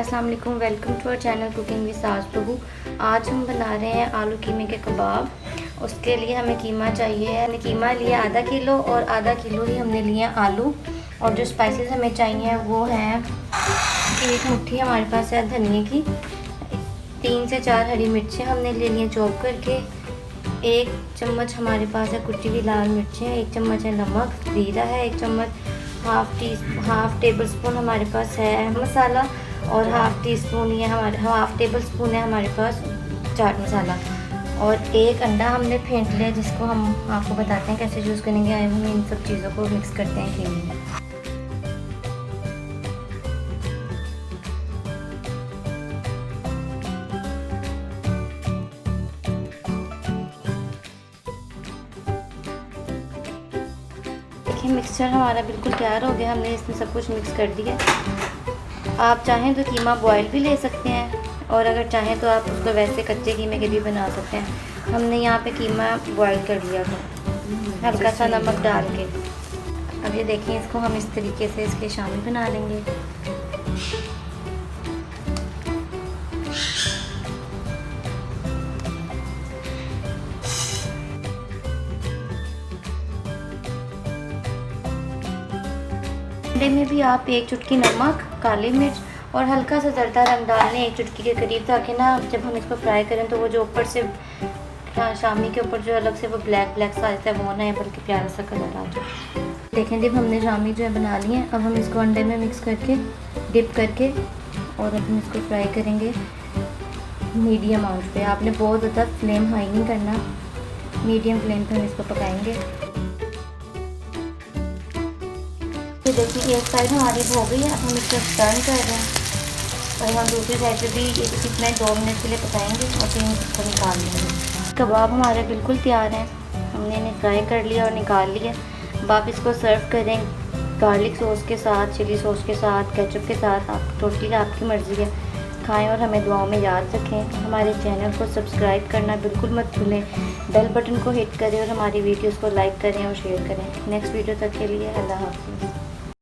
अस्सलाम वालेकुम, welcome to our channel cooking with Saaj Prabhu. आज हम बना रहे हैं आलू कीमे के कबाब। उसके लिए हमें कीमा चाहिए। हमने कीमा लिया आधा किलो और आधा किलो ही हमने लिया आलू। और जो स्पाइसेस हमें चाहिए वो हैं, एक मुट्ठी हमारे पास है धनिए की, 3 से 4 हरी मिर्चें हमने ले ली हैं चॉप करके, 1 चम्मच हमारे पास है कुटी हुई लाल मिर्चें, 1 चम्मच है नमक, जीरा है 1 चम्मच, हाफ टेबल स्पून हमारे पास है मसाला और हाफ टेबल स्पून है हमारे पास चाट मसाला, और 1 अंडा हमने फेंट लिया जिसको हम आपको बताते हैं कैसे यूज़ करेंगे। हम इन सब चीज़ों को मिक्स करते हैं कीमे में। देखिए मिक्सचर हमारा बिल्कुल तैयार हो गया। हमने इसमें सब कुछ मिक्स कर दिया। आप चाहें तो कीमा बॉयल भी ले सकते हैं और अगर चाहें तो आप उसको वैसे कच्चे कीमे के भी बना सकते हैं। हमने यहाँ पे कीमा बॉयल कर लिया था हल्का सा नमक डाल के। अब ये देखिए, इसको हम इस तरीके से इसके शामी बना लेंगे। अंडे में भी आप 1 चुटकी नमक, काली मिर्च और हल्का सा जर्दा रंग डाल लें 1 चुटकी के करीब, ताकि ना जब हम इसको फ्राई करें तो वो जो ऊपर से शामी के ऊपर जो अलग से वो ब्लैक सा आता है वो ना है, बल्कि प्यारा सा कलर आ जाए। देखें जब हमने शामी जो है बना ली है, अब हम इसको अंडे में मिक्स करके डिप करके और अब हम इसको फ्राई करेंगे मीडियम आंच पे। आपने बहुत ज़्यादा फ्लेम हाई नहीं करना, मीडियम फ्लेम पे हम इसको पकाएंगे। तो देखिए एक साइड हमारी हो गई है, अब हम इसको टर्न कर रहे हैं और हम दूसरी साइड पे भी कितना 2 मिनट के लिए पकाएंगे और फिर इसको निकाल लेंगे। कबाब हमारे बिल्कुल तैयार हैं, हमने इन्हें फ्राई कर लिया और निकाल लिया। अब आप इसको सर्व करें गार्लिक सॉस के साथ, चिली सॉस के साथ, केचप के साथ, आप टोटली आपकी मर्ज़ी है। खाएं और हमें दुआओं में याद रखें। हमारे चैनल को सब्सक्राइब करना बिल्कुल मत भूलें, बेल बटन को हिट करें और हमारी वीडियोस को लाइक करें और शेयर करें। नेक्स्ट वीडियो तक के लिए अल्लाह हाफ़िज़।